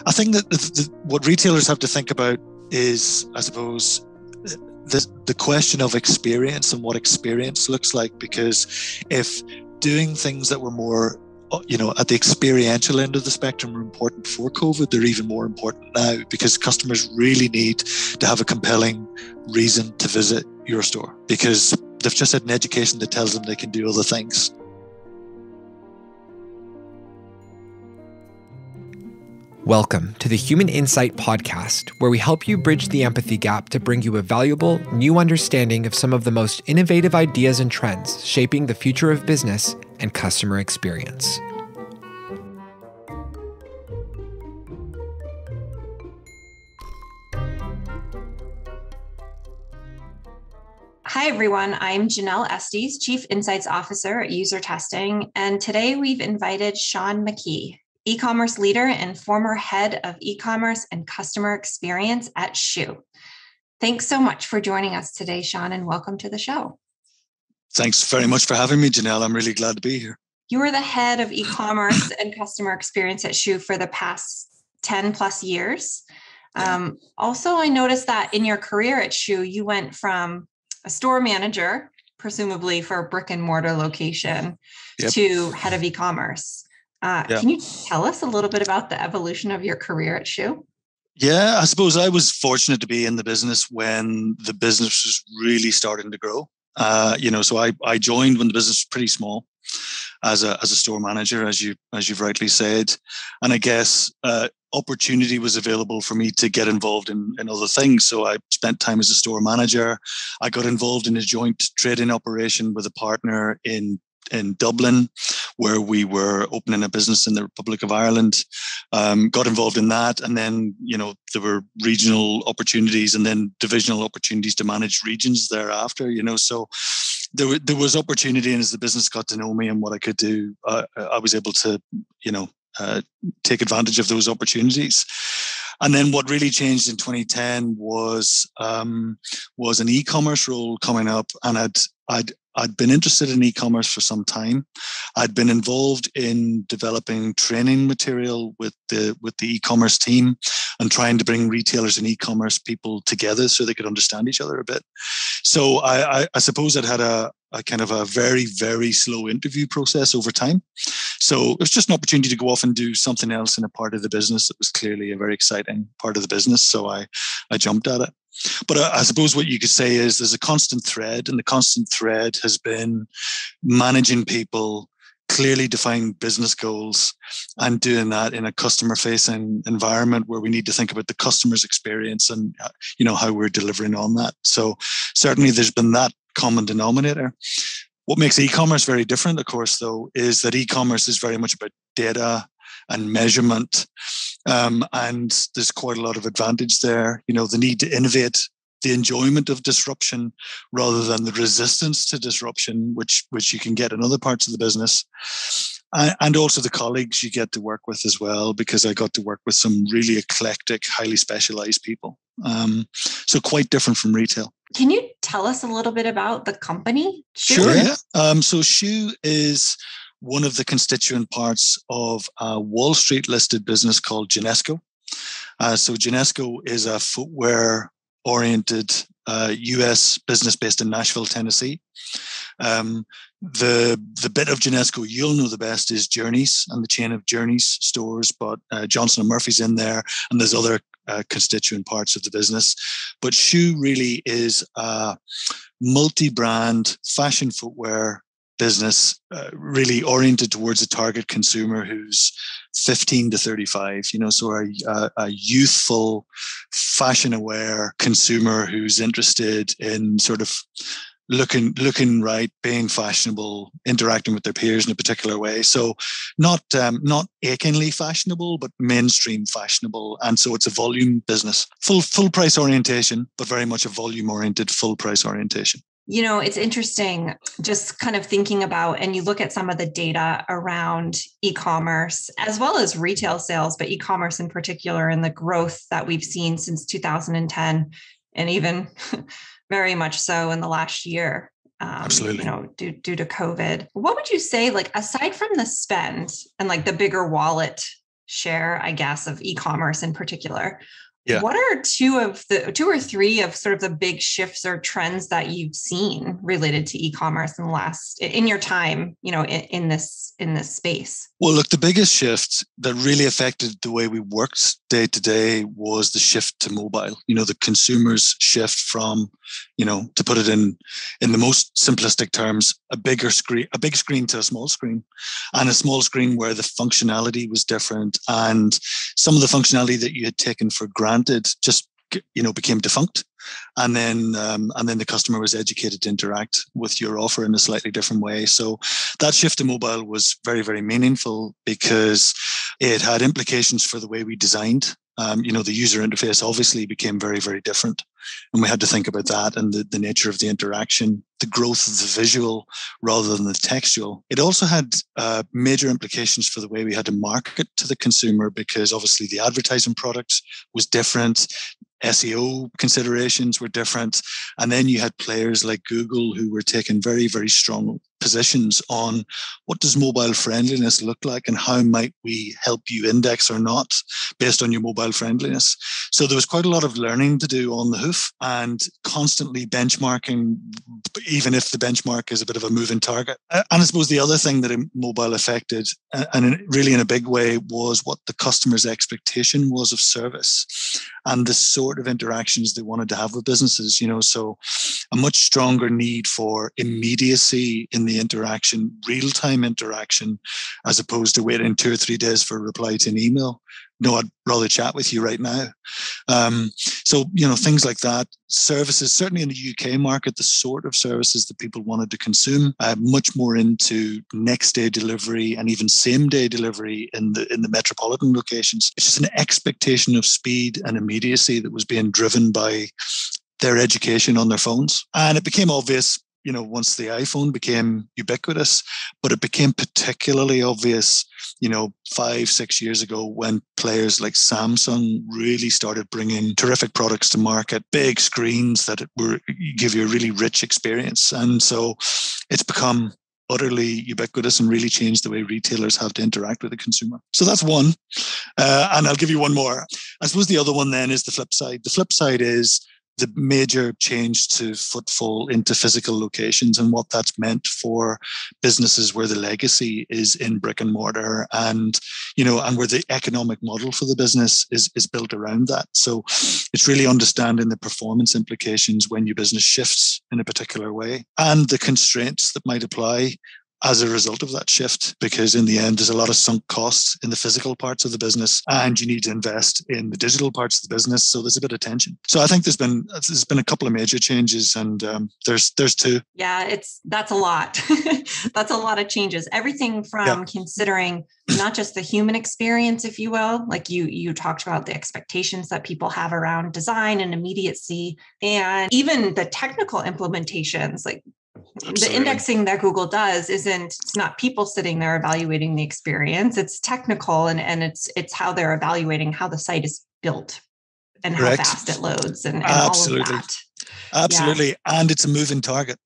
I think that what retailers have to think about is, I suppose, the question of experience and what experience looks like. Because if doing things that were more, at the experiential end of the spectrum were important before COVID, they're even more important now, because customers really need to have a compelling reason to visit your store, because they've just had an education that tells them they can do other things. Welcome to the Human Insight Podcast, where we help you bridge the empathy gap to bring you a valuable, new understanding of some of the most innovative ideas and trends shaping the future of business and customer experience. Hi, everyone. I'm Janelle Estes, Chief Insights Officer at UserTesting, and today we've invited Sean McKee, e-commerce leader and former head of e-commerce and customer experience at Schuh. Thanks so much for joining us today, Sean, and welcome to the show. Thanks very much for having me, Janelle. I'm really glad to be here. You were the head of e-commerce and customer experience at Schuh for the past 10 plus years. Also, I noticed that in your career at Schuh, you went from a store manager, presumably for a brick and mortar location, to head of e-commerce. Can you tell us a little bit about the evolution of your career at Schuh? Yeah, I suppose I was fortunate to be in the business when the business was really starting to grow. So I joined when the business was pretty small as a store manager, as you've rightly said, and I guess opportunity was available for me to get involved in other things. So I spent time as a store manager. I got involved in a joint trading operation with a partner in Dublin, where we were opening a business in the Republic of Ireland. Got involved in that, and then there were regional opportunities and then divisional opportunities to manage regions thereafter. So there was opportunity, and as the business got to know me and what I could do, I was able to take advantage of those opportunities. And then what really changed in 2010 was an e-commerce role coming up, and I'd been interested in e-commerce for some time. I'd been involved in developing training material with the e-commerce team and trying to bring retailers and e-commerce people together so they could understand each other a bit. So I suppose I'd had a kind of a very, very slow interview process over time. So it was just an opportunity to go off and do something else in a part of the business that was clearly a very exciting part of the business. So I jumped at it. But I suppose what you could say is there's a constant thread, and the constant thread has been managing people, clearly defined business goals, and doing that in a customer-facing environment where we need to think about the customer's experience and how we're delivering on that. So certainly there's been that common denominator. What makes e-commerce very different, of course, though, is that e-commerce is very much about data and measurement. And there's quite a lot of advantage there. The need to innovate, the enjoyment of disruption rather than the resistance to disruption, which you can get in other parts of the business. And also the colleagues you get to work with as well, because I got to work with some really eclectic, highly specialized people. So quite different from retail. Can you tell us a little bit about the company? Sure, yeah. So Schuh is one of the constituent parts of a Wall Street listed business called Genesco. So Genesco is a footwear-oriented US business based in Nashville, Tennessee. The bit of Genesco you'll know the best is Journeys and the chain of Journeys stores, but Johnson & Murphy's in there, and there's other constituent parts of the business. But Schuh really is a multi-brand fashion footwear business, really oriented towards a target consumer who's 15 to 35, so a youthful, fashion-aware consumer who's interested in sort of looking right, being fashionable, interacting with their peers in a particular way. So not achingly fashionable, but mainstream fashionable. And so it's a volume business, full price orientation, but very much a volume oriented, full price orientation. It's interesting just kind of thinking about, and you look at some of the data around e-commerce as well as retail sales, but e-commerce in particular, and the growth that we've seen since 2010, and even very much so in the last year, Absolutely. Due to COVID. What would you say, like, aside from the spend and like the bigger wallet share, I guess, of e-commerce in particular. Yeah. What are two or three of sort of the big shifts or trends that you've seen related to e-commerce in your time, in this space? Well, look, the biggest shift that really affected the way we worked day to day was the shift to mobile. The consumer's shift from, to put it in the most simplistic terms, a big screen to a small screen, and a small screen where the functionality was different, and some of the functionality that you had taken for granted just became defunct. And then the customer was educated to interact with your offer in a slightly different way. So that shift to mobile was very, very meaningful because it had implications for the way we designed. The user interface obviously became very, very different. And we had to think about that and the nature of the interaction, the growth of the visual rather than the textual. It also had major implications for the way we had to market to the consumer, because obviously the advertising product was different. SEO considerations were different. And then you had players like Google who were taking very, very strong positions on what does mobile friendliness look like and how might we help you index or not based on your mobile friendliness. So there was quite a lot of learning to do on the hoof and constantly benchmarking, even if the benchmark is a bit of a moving target. And I suppose the other thing that mobile affected, and really in a big way, was what the customer's expectation was of service and the sort of interactions they wanted to have with businesses, so a much stronger need for immediacy in the interaction, real-time interaction, as opposed to waiting 2 or 3 days for a reply to an email. No, I'd rather chat with you right now. So, things like that. Services, certainly in the UK market, the sort of services that people wanted to consume, much more into next day delivery and even same day delivery in the metropolitan locations. It's just an expectation of speed and immediacy that was being driven by their education on their phones. And it became obvious, once the iPhone became ubiquitous, but it became particularly obvious, 5-6 years ago when players like Samsung really started bringing terrific products to market, big screens that give you a really rich experience. And so it's become utterly ubiquitous and really changed the way retailers have to interact with the consumer. So that's one. And I'll give you one more. I suppose the other one then is the flip side. The flip side is the major change to footfall into physical locations and what that's meant for businesses where the legacy is in brick and mortar and where the economic model for the business is built around that. So it's really understanding the performance implications when your business shifts in a particular way and the constraints that might apply as a result of that shift, because in the end, there's a lot of sunk costs in the physical parts of the business and you need to invest in the digital parts of the business. So there's a bit of tension. So I think there's been a couple of major changes and there's two. Yeah, that's a lot. That's a lot of changes. Everything from considering not just the human experience, if you will, like you talked about the expectations that people have around design and immediacy, and even the technical implementations, like Absolutely. The indexing that Google does it's not people sitting there evaluating the experience. It's technical and it's how they're evaluating how the site is built and Correct. how fast it loads and Absolutely. all of that. Absolutely. Yeah. And it's a moving target.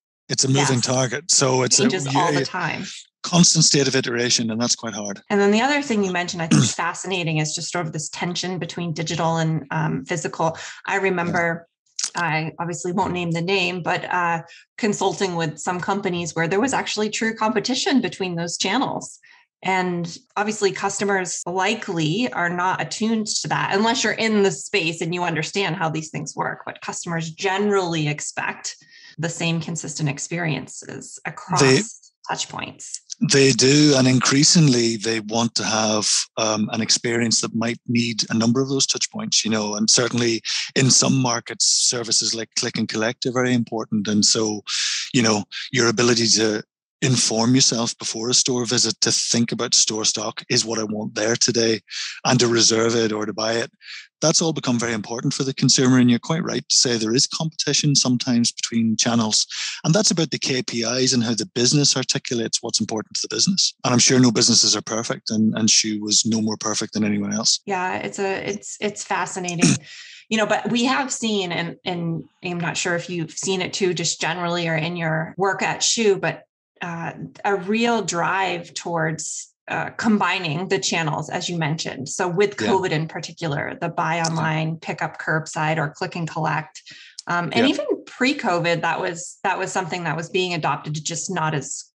Target. So it changes all the time. Constant state of iteration, and that's quite hard. And then the other thing you mentioned, I think is fascinating, is just sort of this tension between digital and physical. I remember I obviously won't name the name, but consulting with some companies where there was actually true competition between those channels. And obviously customers likely are not attuned to that unless you're in the space and you understand how these things work. But customers generally expect the same consistent experiences across touch points. They do. And increasingly, they want to have an experience that might need a number of those touch points, and certainly in some markets, services like click and collect are very important. And so, your ability to inform yourself before a store visit to think about store stock, is what I want there today, and to reserve it or to buy it. That's all become very important for the consumer. And you're quite right to say there is competition sometimes between channels. And that's about the KPIs and how the business articulates what's important to the business. And I'm sure no businesses are perfect, and Schuh was no more perfect than anyone else. Yeah, it's fascinating. But we have seen, and I'm not sure if you've seen it too, just generally or in your work at Schuh, but a real drive towards combining the channels, as you mentioned. So with COVID in particular, the buy online, pick up curbside, or click and collect. And even pre-COVID, that was something that was being adopted, just not as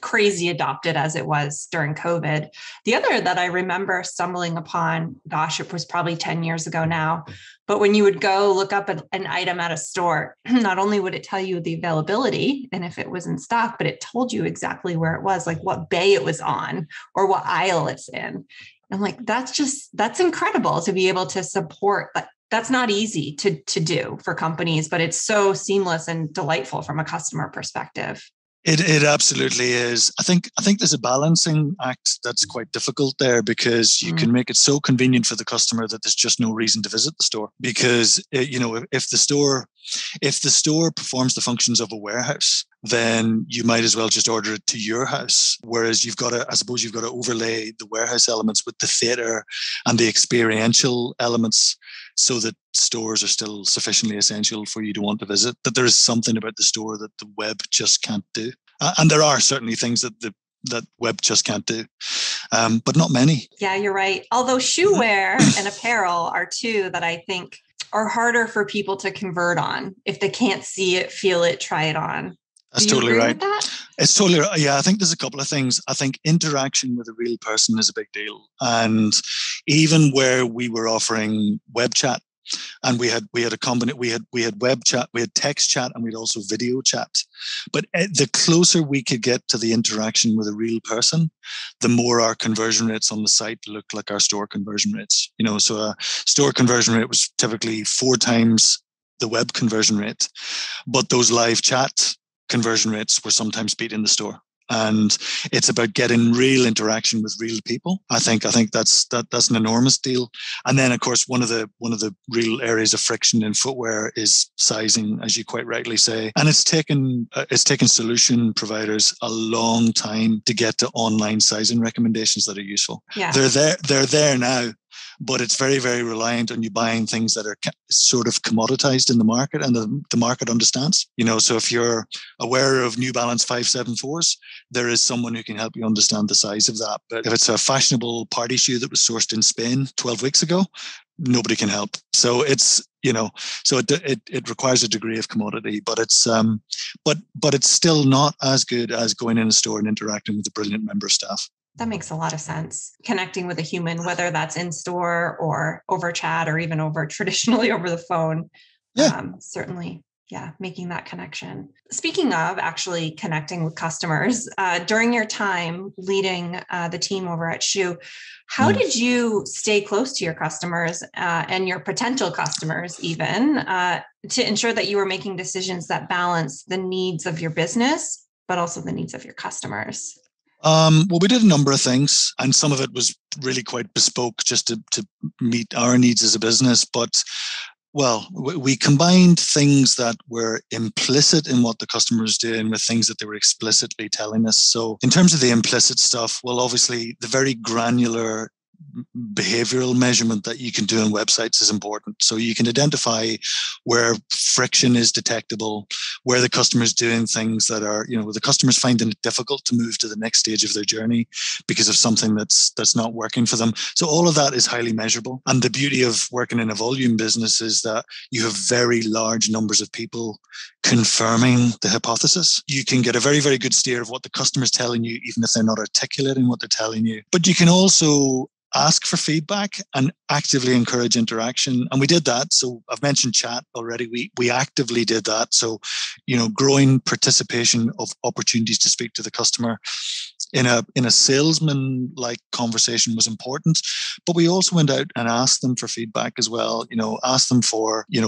crazy adopted as it was during COVID. The other that I remember stumbling upon, gosh, it was probably 10 years ago now, but when you would go look up an item at a store, not only would it tell you the availability and if it was in stock, but it told you exactly where it was, like what bay it was on or what aisle it's in. I'm like, that's incredible to be able to support that. That's not easy to do for companies, but it's so seamless and delightful from a customer perspective. It absolutely is. I think there's a balancing act that's quite difficult there, because you can make it so convenient for the customer that there's just no reason to visit the store. Because if the store performs the functions of a warehouse, then you might as well just order it to your house. Whereas you've got to overlay the warehouse elements with the theater and the experiential elements, so that stores are still sufficiently essential for you to want to visit, that there is something about the store that the web just can't do. And there are certainly things that web just can't do, but not many. Yeah, you're right. Although shoe wear and apparel are two that I think are harder for people to convert on if they can't see it, feel it, try it on. That's totally right. It's totally right. Yeah, I think there's a couple of things. I think interaction with a real person is a big deal. And even where we were offering web chat, and we had a combination, we had web chat, we had text chat, and we'd also video chat. But the closer we could get to the interaction with a real person, the more our conversion rates on the site looked like our store conversion rates. So a store conversion rate was typically 4 times the web conversion rate, but those live chat conversion rates were sometimes beat in the store. And it's about getting real interaction with real people. I think that's an enormous deal. And then, of course, one of the real areas of friction in footwear is sizing, as you quite rightly say. And it's taken solution providers a long time to get to online sizing recommendations that are useful. Yeah. They're there now. But it's very, very reliant on you buying things that are sort of commoditized in the market and the market understands. So if you're aware of New Balance 574s, there is someone who can help you understand the size of that. But if it's a fashionable party shoe that was sourced in Spain 12 weeks ago, nobody can help. So it's, so it requires a degree of commodity, but it's still not as good as going in a store and interacting with a brilliant member of staff. That makes a lot of sense. Connecting with a human, whether that's in store or over chat or even traditionally over the phone. Certainly, making that connection. Speaking of actually connecting with customers, during your time leading the team over at Schuh, how did you stay close to your customers and your potential customers even to ensure that you were making decisions that balance the needs of your business, but also the needs of your customers? Well, we did a number of things, and some of it was really quite bespoke just to meet our needs as a business. But, we combined things that were implicit in what the customer was doing with things that they were explicitly telling us. So in terms of the implicit stuff, obviously the very granular behavioral measurement that you can do on websites is important. So you can identify where friction is detectable, where the customer is doing things that are, where the customer's finding it difficult to move to the next stage of their journey because of something that's not working for them. So all of that is highly measurable. And the beauty of working in a volume business is that you have very large numbers of people confirming the hypothesis. You can get a very, very good steer of what the customer's telling you, even if they're not articulating what they're telling you. But you can also ask for feedback and actively encourage interaction. And we did that. So I've mentioned chat already. We actively did that. So, growing participation of opportunities to speak to the customer in a salesman-like conversation was important. But we also went out and asked them for feedback as well. Asked them for, we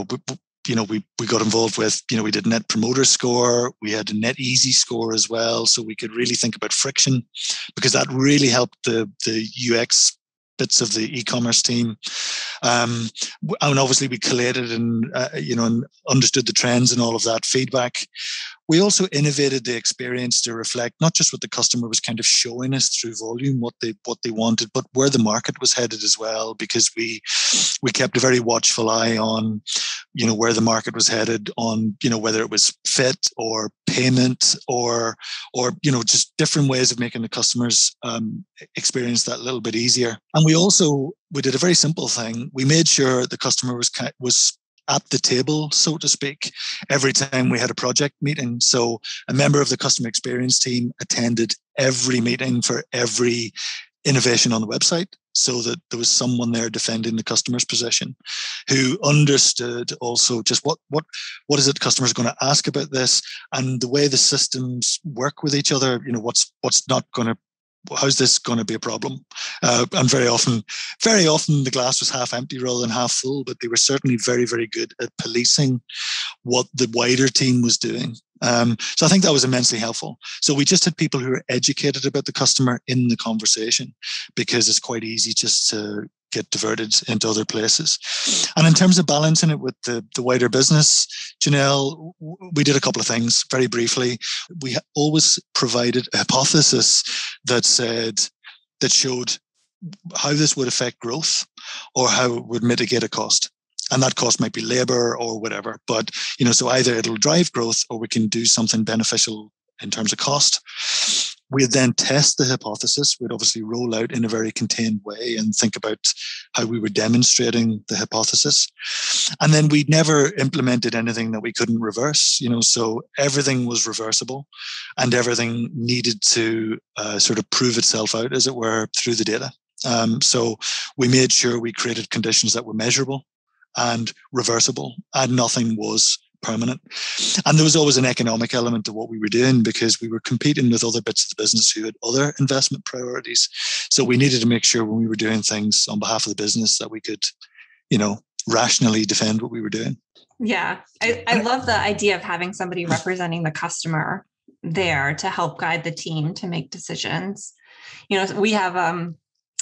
got involved with, we did Net Promoter Score. We had a Net Easy Score as well. So we could really think about friction, because that really helped the UX bits of the e-commerce team. And obviously we collated and understood the trends and all of that feedback. We also innovated the experience to reflect not just what the customer was kind of showing us through volume, what they wanted, but where the market was headed as well, because we kept a very watchful eye on where the market was headed on, whether it was fit or payment or just different ways of making the customers experience that a little bit easier. And we did a very simple thing. We made sure the customer was at the table, so to speak, every time we had a project meeting. So a member of the customer experience team attended every meeting for every innovation on the website, so that there was someone there defending the customer's position, who understood also just what is it customers are going to ask about this, and the way the systems work with each other. What's not going to, how's this going to be a problem? And very often the glass was half empty rather than half full, but they were certainly very, very good at policing what the wider team was doing. So I think that was immensely helpful. So we just had people who were educated about the customer in the conversation, because it's quite easy just to get diverted into other places. And in terms of balancing it with the wider business, Janelle, we did a couple of things very briefly. We always provided a hypothesis that showed how this would affect growth or how it would mitigate a cost. And that cost might be labor or whatever. But, so either it'll drive growth or we can do something beneficial in terms of cost. We'd then test the hypothesis. We'd obviously roll out in a very contained way and think about how we were demonstrating the hypothesis. And then we'd never implemented anything that we couldn't reverse, so everything was reversible and everything needed to sort of prove itself out, as it were, through the data. So we made sure we created conditions that were measurable and reversible, and nothing was permanent. And there was always an economic element to what we were doing, because we were competing with other bits of the business who had other investment priorities. So we needed to make sure when we were doing things on behalf of the business that we could, rationally defend what we were doing. Yeah. I love the idea of having somebody representing the customer there to help guide the team to make decisions. We have,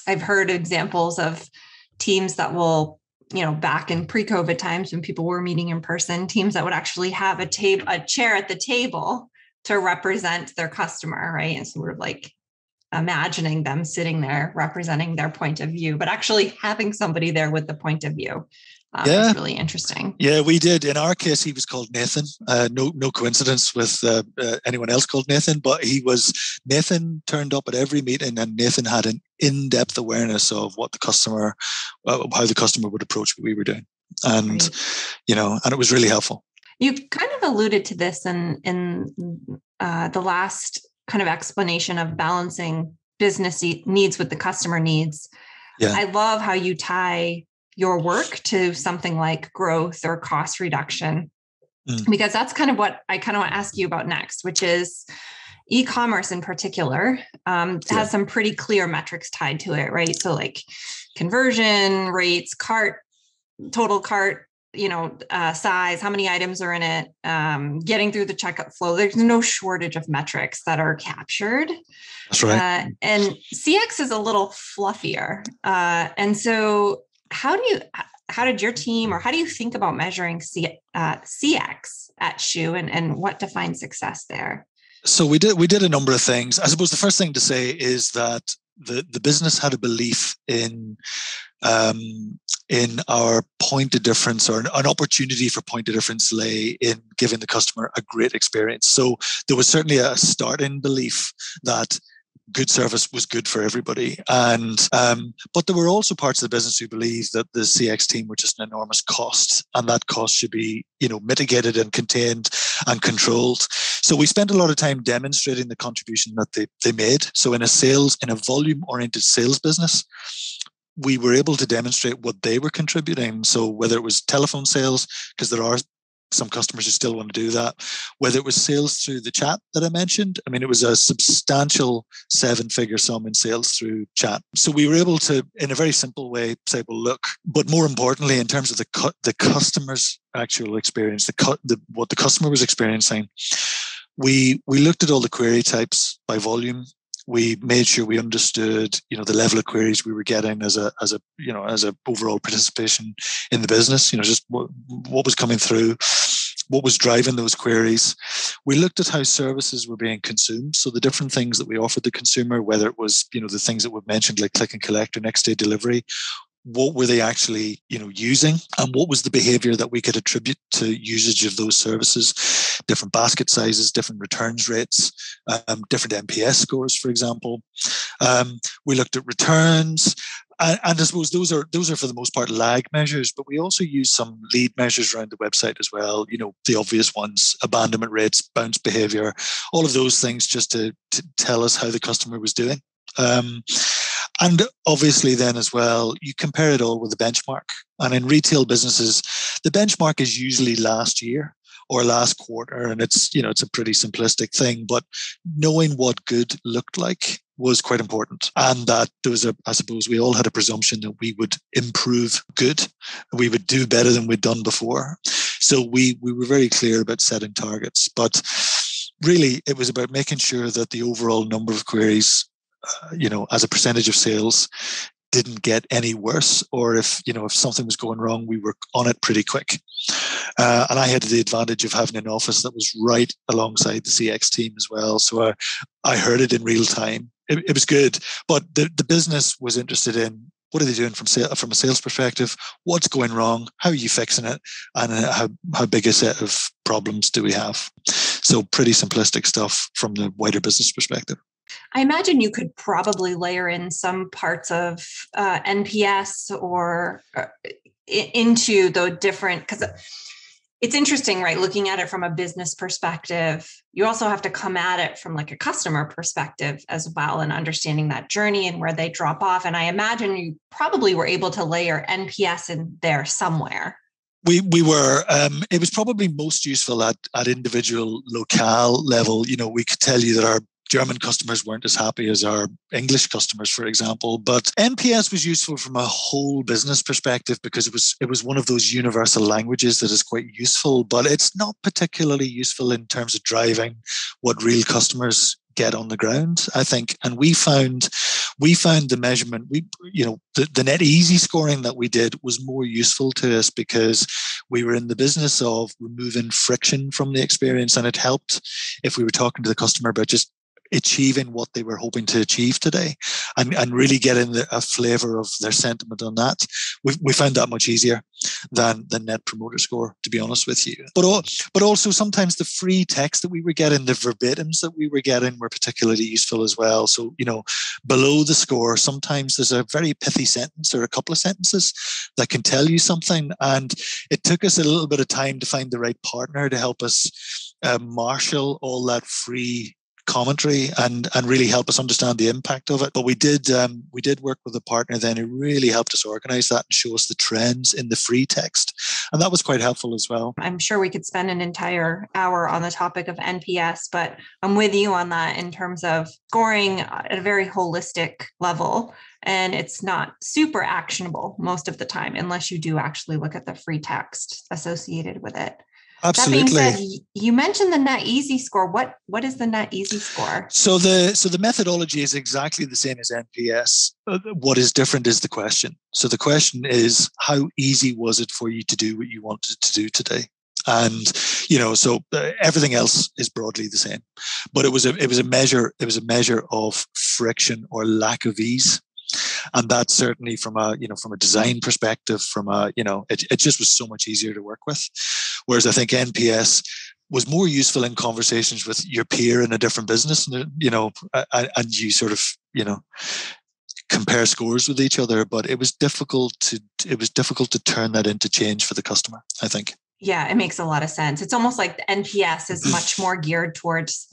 I've heard examples of teams that will, back in pre-COVID times when people were meeting in person, teams that would actually have a chair at the table to represent their customer, right? And sort of like imagining them sitting there representing their point of view, but actually having somebody there with the point of view. Is really interesting. Yeah, we did. In our case, he was called Nathan. No coincidence with anyone else called Nathan, but Nathan turned up at every meeting, and Nathan had an in-depth awareness of what the customer, how the customer would approach what we were doing. And, and it was really helpful. You kind of alluded to this in the last kind of explanation of balancing business needs with the customer needs. Yeah. I love how you tie your work to something like growth or cost reduction, because that's kind of what I kind of want to ask you about next, which is e-commerce in particular has some pretty clear metrics tied to it, right? So like conversion rates, total cart, size, how many items are in it, getting through the checkout flow. There's no shortage of metrics that are captured. That's right. And CX is a little fluffier. And so how did your team, or how do you think about measuring CX at Schuh, and what defines success there? So we did a number of things. I suppose the first thing to say is that the business had a belief in our point of difference, or an opportunity for point of difference lay in giving the customer a great experience. So there was certainly a starting belief that good service was good for everybody. And but there were also parts of the business who believed that the CX team were just an enormous cost, and that cost should be, mitigated and contained and controlled. So we spent a lot of time demonstrating the contribution that they made. So in a volume-oriented sales business, we were able to demonstrate what they were contributing. So whether it was telephone sales, because there are some customers who still want to do that, whether it was sales through the chat that I mentioned. I mean, it was a substantial 7-figure sum in sales through chat. So we were able to, in a very simple way, say, well, look, but more importantly, in terms of the customer's actual experience, what the customer was experiencing, we looked at all the query types by volume. We made sure we understood, the level of queries we were getting as a overall participation in the business. Just what was coming through, what was driving those queries. We looked at how services were being consumed. So the different things that we offered the consumer, whether it was, the things that we've mentioned, like click and collect or next day delivery, what were they actually, using, and what was the behavior that we could attribute to usage of those services, different basket sizes, different returns rates, different NPS scores, for example. We looked at returns. And I suppose those are for the most part lag measures, but we also use some lead measures around the website as well. The obvious ones: abandonment rates, bounce behavior, all of those things, just to tell us how the customer was doing. And obviously then as well, you compare it all with the benchmark. And in retail businesses, the benchmark is usually last year or last quarter. And it's a pretty simplistic thing, but knowing what good looked like was quite important. And that I suppose we all had a presumption that we would improve good. We would do better than we'd done before. So we were very clear about setting targets, but really it was about making sure that the overall number of queries, as a percentage of sales, didn't get any worse, or if something was going wrong, we were on it pretty quick. And I had the advantage of having an office that was right alongside the CX team as well. So I heard it in real time. It was good, but the business was interested in what are they doing from a sales perspective, what's going wrong, how are you fixing it, and how big a set of problems do we have. So pretty simplistic stuff from the wider business perspective. I imagine you could probably layer in some parts of NPS or into the different, because it's interesting, right? Looking at it from a business perspective, you also have to come at it from like a customer perspective as well, and understanding that journey and where they drop off. And I imagine you probably were able to layer NPS in there somewhere. We were. It was probably most useful at individual locale level. We could tell you that our German customers weren't as happy as our English customers, for example. But NPS was useful from a whole business perspective because it was one of those universal languages that is quite useful, but it's not particularly useful in terms of driving what real customers get on the ground, I think. And we found the measurement, the net easy scoring that we did was more useful to us because we were in the business of removing friction from the experience, and it helped if we were talking to the customer about just achieving what they were hoping to achieve today, and really getting a flavor of their sentiment on that. We found that much easier than the net promoter score, to be honest with you. But also sometimes the free text that we were getting, the verbatims that we were getting, were particularly useful as well. So, below the score, sometimes there's a very pithy sentence or a couple of sentences that can tell you something. And it took us a little bit of time to find the right partner to help us marshal all that free commentary and really help us understand the impact of it. But we did work with a partner then who really helped us organize that and show us the trends in the free text. And that was quite helpful as well. I'm sure we could spend an entire hour on the topic of NPS, but I'm with you on that in terms of scoring at a very holistic level. And it's not super actionable most of the time, unless you do actually look at the free text associated with it. Absolutely. That being said, you mentioned the net easy score. What is the net easy score? So the methodology is exactly the same as NPS. What is different is the question. So the question is, how easy was it for you to do what you wanted to do today? And so everything else is broadly the same, but it was a measure of friction or lack of ease. And that certainly from a design perspective, it just was so much easier to work with. Whereas I think NPS was more useful in conversations with your peer in a different business, and you sort of, compare scores with each other, but it was difficult to turn that into change for the customer, I think. Yeah, it makes a lot of sense. It's almost like the NPS is much more geared towards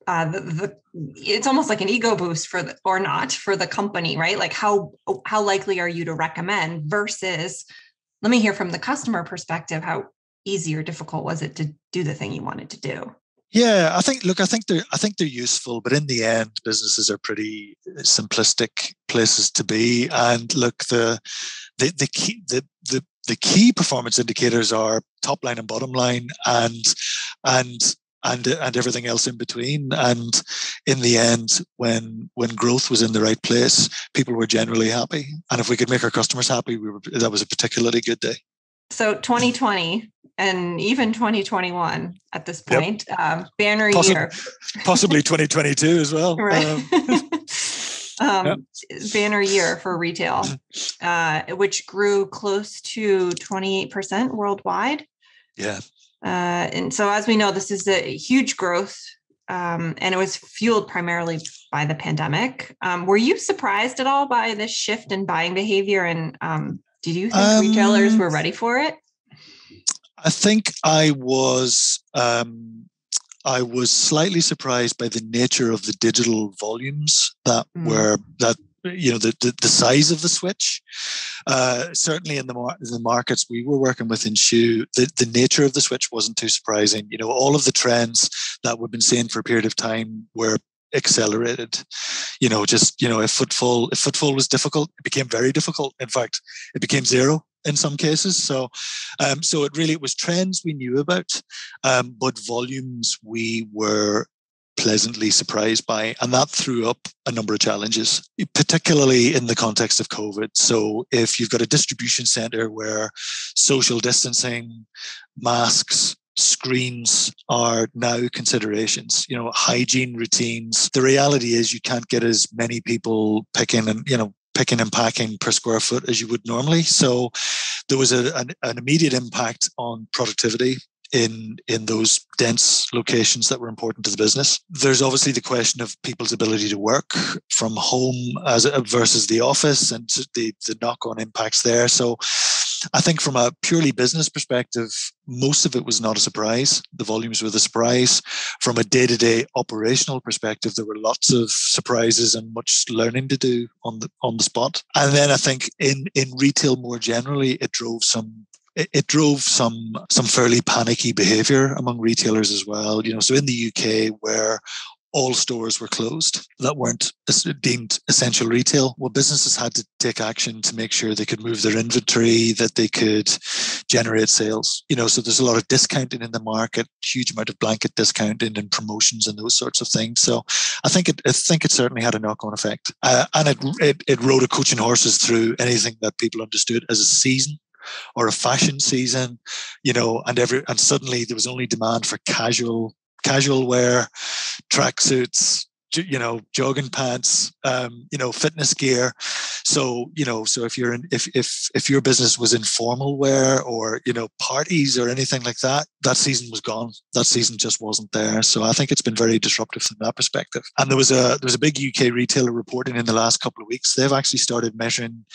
it's almost like an ego boost for the company, right? Like how likely are you to recommend versus, let me hear from the customer perspective, how easy or difficult was it to do the thing you wanted to do? Yeah, I think they're useful, but in the end, businesses are pretty simplistic places to be. And look, the key performance indicators are top line and bottom line, and everything else in between. And in the end, when growth was in the right place, people were generally happy. And if we could make our customers happy, that was a particularly good day. So 2020 and even 2021 at this point, banner year. Possibly 2022 as well. Right. banner year for retail, which grew close to 28% worldwide. Yeah. And so, as we know, this is a huge growth, and it was fueled primarily by the pandemic. Were you surprised at all by this shift in buying behavior? And did you think retailers were ready for it? I think I was slightly surprised by the nature of the digital volumes that the size of the switch. Certainly in the markets we were working with in Schuh, the nature of the switch wasn't too surprising. All of the trends that we've been seeing for a period of time were accelerated. If footfall was difficult, it became very difficult. In fact, it became zero in some cases. So it was trends we knew about, but volumes we were pleasantly surprised by, and that threw up a number of challenges, particularly in the context of COVID. So if you've got a distribution center where social distancing, masks, screens are now considerations, hygiene routines, the reality is you can't get as many people picking and packing per square foot as you would normally. So there was an immediate impact on productivity in those dense locations that were important to the business. There's obviously the question of people's ability to work from home versus the office, and the knock-on impacts there. So I think from a purely business perspective, most of it was not a surprise. The volumes were the surprise. From a day-to-day operational perspective, there were lots of surprises and much learning to do on the spot. And then I think in retail more generally, it drove some fairly panicky behavior among retailers as well. So in the UK, where all stores were closed that weren't deemed essential retail, well, businesses had to take action to make sure they could move their inventory, that they could generate sales. So there's a lot of discounting in the market, huge amount of blanket discounting and promotions and those sorts of things. So I think it certainly had a knock-on effect, and it rode a coach and horses through anything that people understood as a season or a fashion season, and suddenly there was only demand for casual wear, tracksuits, jogging pants, fitness gear. So if your business was in formal wear or parties or anything like that, that season was gone. That season just wasn't there. So I think it's been very disruptive from that perspective. And there was a big UK retailer reporting in the last couple of weeks. They've actually started measuring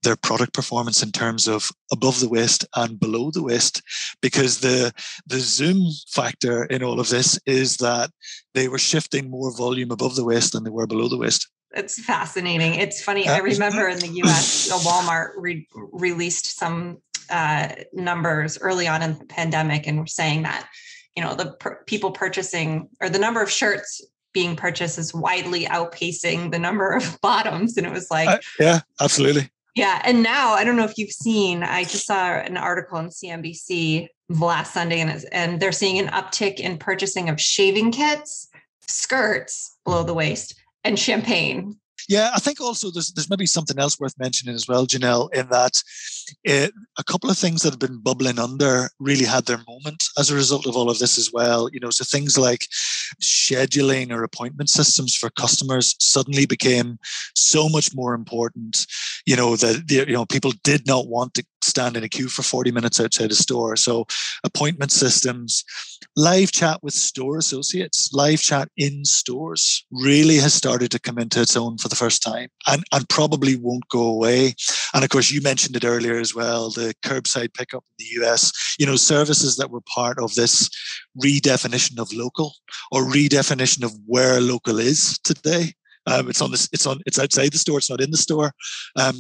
their product performance in terms of above the waist and below the waist, because the zoom factor in all of this is that they were shifting more volume above the waist than they were below the waist. It's fascinating. It's funny. I remember in the US, Walmart released some numbers early on in the pandemic, and were saying that, people purchasing, or the number of shirts being purchased is widely outpacing the number of bottoms. And it was like, yeah, absolutely. Yeah. And now, I don't know if you've seen, I just saw an article on CNBC last Sunday, and they're seeing an uptick in purchasing of shaving kits, skirts below the waist, and champagne. Yeah, I think also there's maybe something else worth mentioning as well, Janelle, in that a couple of things that have been bubbling under really had their moment as a result of all of this as well. So things like scheduling or appointment systems for customers suddenly became so much more important. That people did not want to stand in a queue for 40 minutes outside a store. So appointment systems, live chat with store associates, live chat in stores really has started to come into its own for the first time, and probably won't go away. And of course, you mentioned it earlier as well, the curbside pickup in the US, services that were part of this redefinition of local, or redefinition of where local is today. It's outside the store. It's not in the store.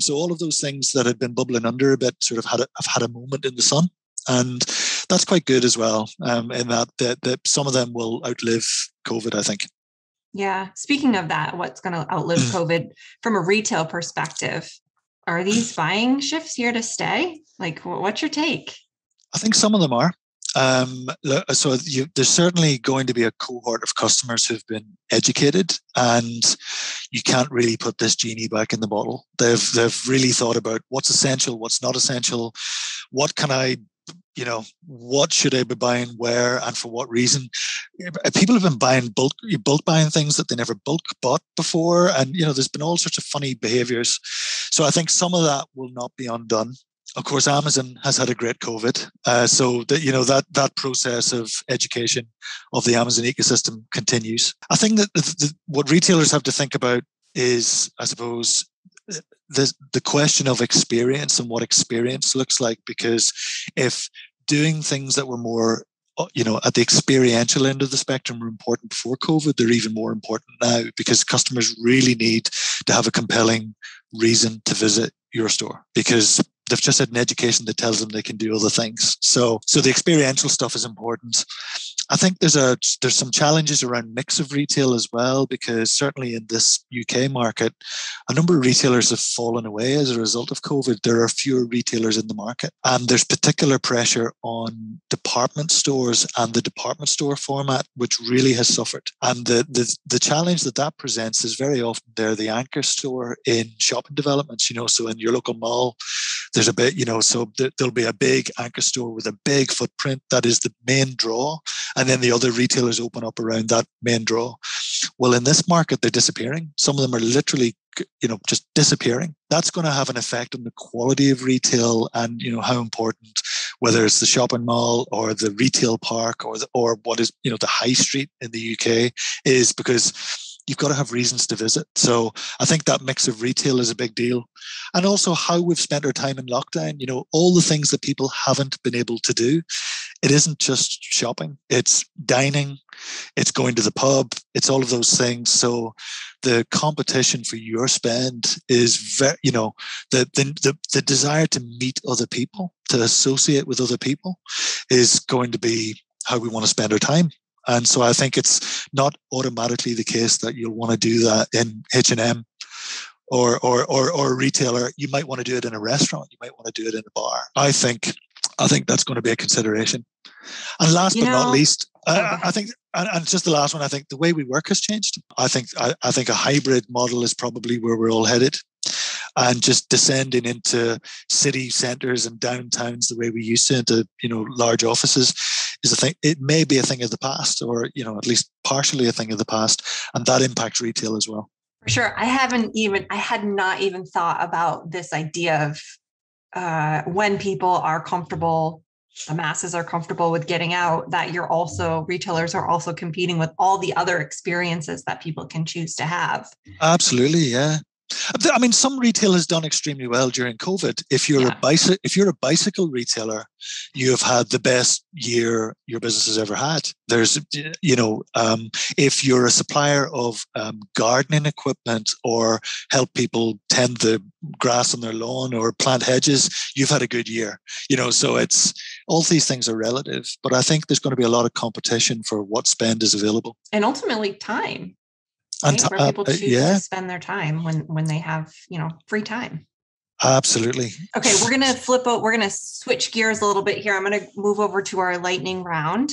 So all of those things that had been bubbling under a bit sort of have had a moment in the sun, and that's quite good as well. In that some of them will outlive COVID, I think. Yeah. Speaking of that, what's going to outlive COVID from a retail perspective? Are these buying shifts here to stay? Like, what's your take? I think some of them are. There's certainly going to be a cohort of customers who've been educated, and you can't really put this genie back in the bottle. They've really thought about what's essential, what's not essential, what can I what should I be buying, where, and for what reason? People have been buying bulk buying things that they never bulk bought before. And, there's been all sorts of funny behaviors. So I think some of that will not be undone. Of course, Amazon has had a great COVID. So that process of education of the Amazon ecosystem continues. I think that what retailers have to think about is, I suppose, the question of experience and what experience looks like, because if doing things that were more, at the experiential end of the spectrum were important before COVID, they're even more important now, because customers really need to have a compelling reason to visit your store, because they've just had an education that tells them they can do other things. So the experiential stuff is important. I think there's some challenges around mix of retail as well, because certainly in this UK market, a number of retailers have fallen away as a result of COVID. There are fewer retailers in the market, and there's particular pressure on department stores and the department store format, which really has suffered. And the challenge that presents is very often they're the anchor store in shopping developments. So in your local mall, there's a bit, so there'll be a big anchor store with a big footprint that is the main draw. And then the other retailers open up around that main draw. Well, in this market, they're disappearing. Some of them are literally, just disappearing. That's going to have an effect on the quality of retail and, how important, whether it's the shopping mall or the retail park or what is, the high street in the UK is, because you've got to have reasons to visit. So I think that mix of retail is a big deal. And also how we've spent our time in lockdown, all the things that people haven't been able to do. It isn't just shopping, it's dining, it's going to the pub, it's all of those things. So the competition for your spend is very, the desire to meet other people, to associate with other people is going to be how we want to spend our time. And so I think it's not automatically the case that you'll want to do that in H&M or a retailer. You might want to do it in a restaurant. You might want to do it in a bar. I think that's going to be a consideration. And last but not least, I think, and just the last one, I think the way we work has changed. I think a hybrid model is probably where we're all headed. And just descending into city centres and downtowns the way we used to, into large offices, is a thing. It may be a thing of the past, or at least partially a thing of the past, and that impacts retail as well. For sure, I had not even thought about this idea of when people are comfortable, the masses are comfortable with getting out, that retailers are also competing with all the other experiences that people can choose to have. Absolutely, yeah. I mean, some retail has done extremely well during COVID. If you're a bicycle retailer, you have had the best year your business has ever had. There's, if you're a supplier of gardening equipment or help people tend the grass on their lawn or plant hedges, you've had a good year. So it's all these things are relative, but I think there's going to be a lot of competition for what spend is available, and ultimately time. Right? Where people choose to spend their time when they have, free time. Absolutely. Okay, we're going to flip out. We're going to switch gears a little bit here. I'm going to move over to our lightning round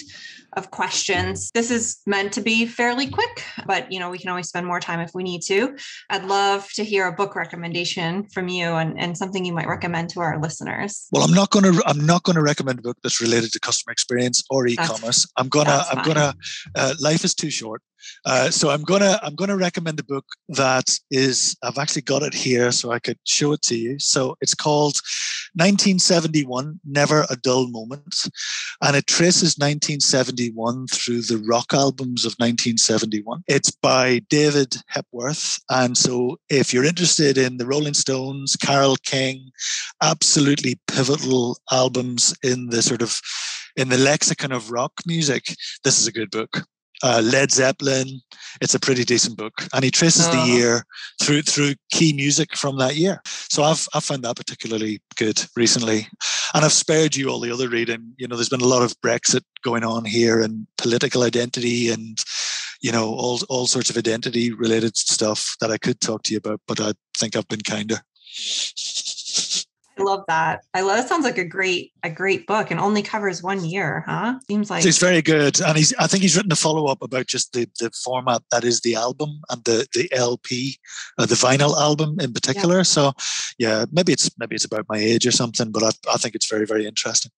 of questions. This is meant to be fairly quick, but we can always spend more time if we need to. I'd love to hear a book recommendation from you and something you might recommend to our listeners. Well, I'm not going to recommend a book that's related to customer experience or e-commerce. Life is too short. So I'm gonna recommend a book that is, I've actually got it here so I could show it to you. So it's called 1971, Never a Dull Moment. And it traces 1971 through the rock albums of 1971. It's by David Hepworth. And so if you're interested in the Rolling Stones, Carole King, absolutely pivotal albums in the lexicon of rock music, this is a good book. Led Zeppelin, it's a pretty decent book, and he traces the year through key music from that year. So I've found that particularly good recently, and I've spared you all the other reading. There's been a lot of Brexit going on here, and political identity, and all sorts of identity related stuff that I could talk to you about, but I think I've been kinder. I love that. That sounds like a great book, and only covers 1 year, huh? Seems like it's very good. And I think he's written a follow-up about just the format that is the album and the LP, the vinyl album in particular. Yeah. So yeah, maybe it's about my age or something, but I think it's very, very interesting.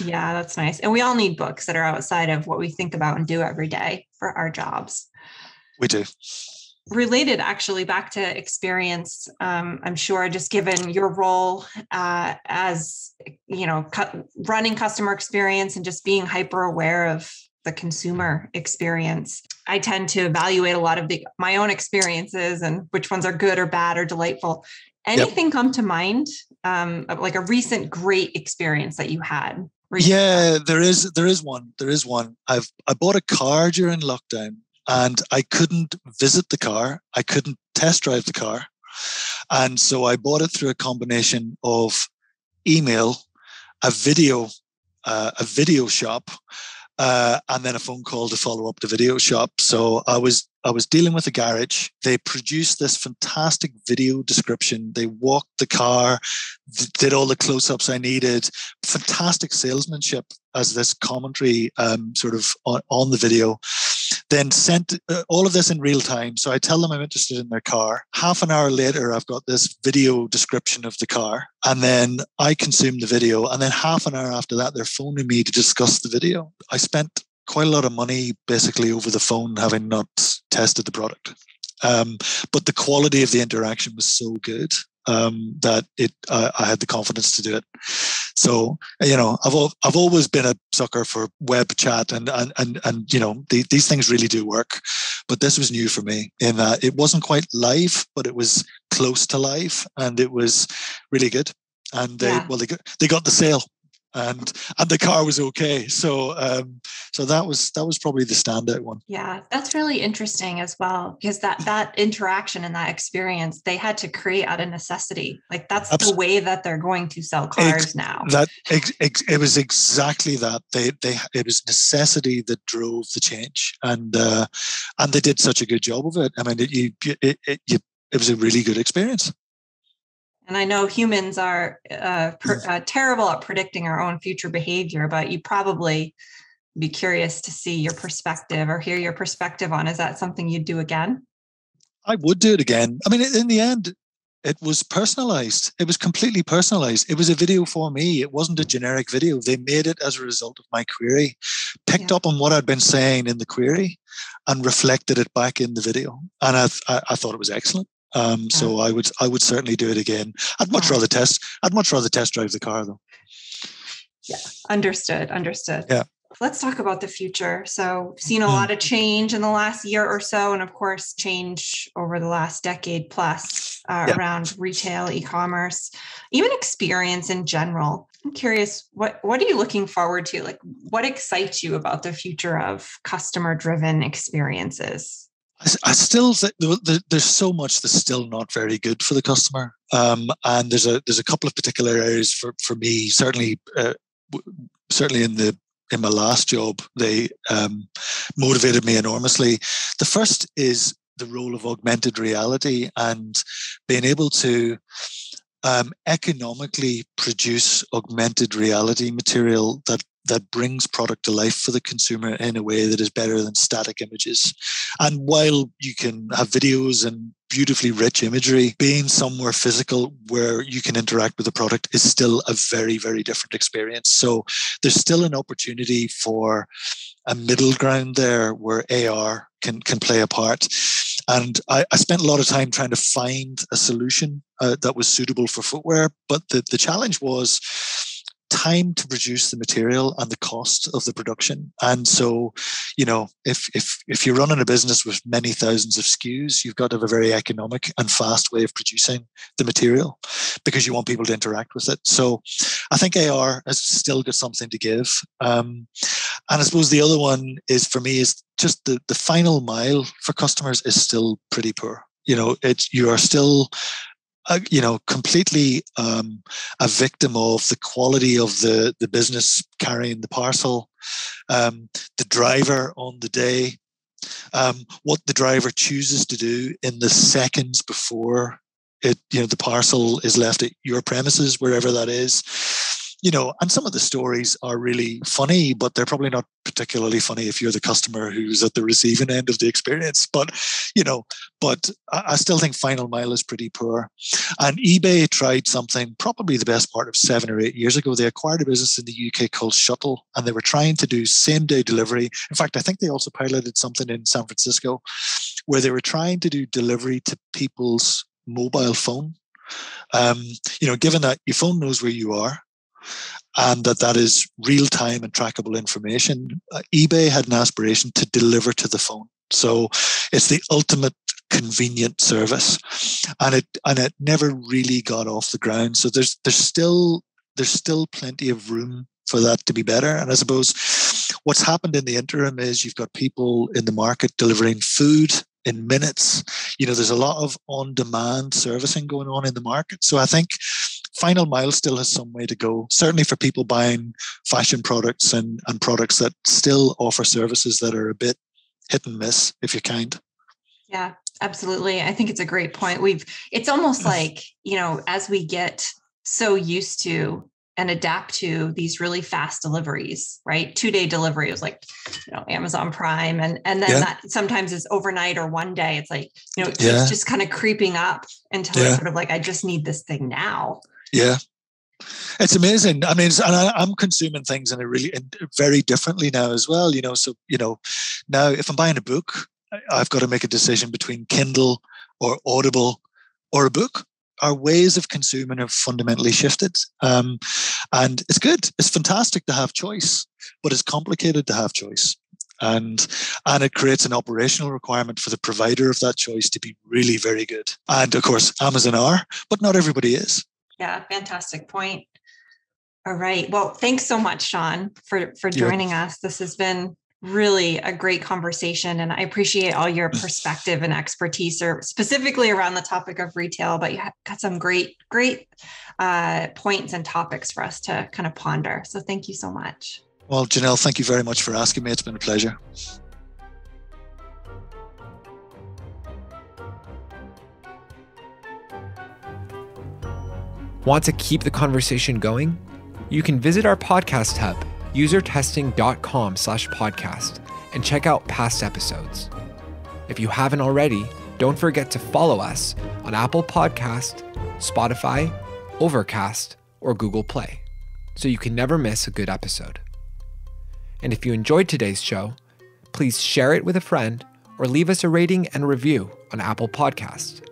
Yeah, that's nice. And we all need books that are outside of what we think about and do every day for our jobs. We do. Related, actually, back to experience, I'm sure, just given your role as, running customer experience and just being hyper aware of the consumer experience, I tend to evaluate a lot of my own experiences and which ones are good or bad or delightful. Anything come to mind, like a recent great experience that you had? Yeah, there is one. I bought a car during lockdown. And I couldn't visit the car. I couldn't test drive the car. And so I bought it through a combination of email, a video shop, and then a phone call to follow up the video shop. So I was dealing with a garage. They produced this fantastic video description. They walked the car, did all the close-ups I needed. Fantastic salesmanship as this commentary sort of on the video. Then sent all of this in real time. So I tell them I'm interested in their car. Half an hour later, I've got this video description of the car. And then I consume the video. And then half an hour after that, they're phoning me to discuss the video. I spent quite a lot of money basically over the phone, having not tested the product. But the quality of the interaction was so good that I had the confidence to do it. So, I've always been a sucker for web chat and these things really do work. But this was new for me in that it wasn't quite live, but it was close to live, and it was really good. And they got the sale. And the car was okay. So that was probably the standout one. Yeah, that's really interesting as well, because that interaction and that experience they had to create out of necessity. Like that's the way that they're going to sell cars now. It was exactly that. It was necessity that drove the change, and they did such a good job of it. I mean, it was a really good experience. And I know humans are terrible at predicting our own future behavior, but you probably be curious to see your perspective or hear your perspective on. Is that something you'd do again? I would do it again. I mean, in the end, it was personalized. It was completely personalized. It was a video for me. It wasn't a generic video. They made it as a result of my query, picked up on what I'd been saying in the query and reflected it back in the video. And I thought it was excellent. So I would certainly do it again. I'd much rather test drive the car though. Yeah. Understood. Yeah. Let's talk about the future. So we've seen a lot of change in the last year or so, and of course change over the last decade plus around retail, e-commerce, even experience in general. I'm curious, what are you looking forward to? Like, what excites you about the future of customer-driven experiences? I still think there's so much that's still not very good for the customer, and there's a couple of particular areas for me. Certainly in my last job, they motivated me enormously. The first is the role of augmented reality and being able to economically produce augmented reality material that brings product to life for the consumer in a way that is better than static images. And while you can have videos and beautifully rich imagery, being somewhere physical where you can interact with the product is still a very, very different experience. So there's still an opportunity for a middle ground there where AR can play a part. And I spent a lot of time trying to find a solution that was suitable for footwear. But the challenge was time to produce the material and the cost of the production. And so, if you're running a business with many thousands of SKUs, you've got to have a very economic and fast way of producing the material because you want people to interact with it. So I think AR has still got something to give. And I suppose the other one is for me is just the final mile for customers is still pretty poor. You are still completely a victim of the quality of the business carrying the parcel, the driver on the day, what the driver chooses to do in the seconds before the parcel is left at your premises, wherever that is. And some of the stories are really funny, but they're probably not particularly funny if you're the customer who's at the receiving end of the experience. But I still think final mile is pretty poor. And eBay tried something, probably the best part of 7 or 8 years ago. They acquired a business in the UK called Shuttle, and they were trying to do same-day delivery. In fact, I think they also piloted something in San Francisco where they were trying to do delivery to people's mobile phone. Given that your phone knows where you are, and that is real-time and trackable information, eBay had an aspiration to deliver to the phone. So it's the ultimate convenient service, and it never really got off the ground. So there's still plenty of room for that to be better. And I suppose what's happened in the interim is you've got people in the market delivering food in minutes. There's a lot of on-demand servicing going on in the market. So I think final mile still has some way to go, certainly for people buying fashion products and products that still offer services that are a bit hit and miss, if you're kind. Yeah, absolutely. I think it's a great point. It's almost like, as we get so used to and adapt to these really fast deliveries, right? 2-day delivery was like, Amazon Prime. And then that sometimes is overnight or one day. It's like, it's just kind of creeping up until it's sort of like, I just need this thing now. Yeah. It's amazing. I mean, I'm consuming things very differently now as well. So, now if I'm buying a book, I've got to make a decision between Kindle or Audible or a book. Our ways of consuming have fundamentally shifted. And it's good. It's fantastic to have choice, but it's complicated to have choice. And it creates an operational requirement for the provider of that choice to be really very good. And of course, Amazon are, but not everybody is. Yeah, fantastic point. All right. Well, thanks so much, Sean, for joining us. This has been really a great conversation, and I appreciate all your perspective and expertise, or specifically around the topic of retail, but you got some great points and topics for us to kind of ponder. So thank you so much. Well, Janelle, thank you very much for asking me. It's been a pleasure. Want to keep the conversation going? You can visit our podcast hub, usertesting.com/podcast, and check out past episodes. If you haven't already, don't forget to follow us on Apple Podcast, Spotify, Overcast, or Google Play, so you can never miss a good episode. And if you enjoyed today's show, please share it with a friend or leave us a rating and review on Apple Podcast.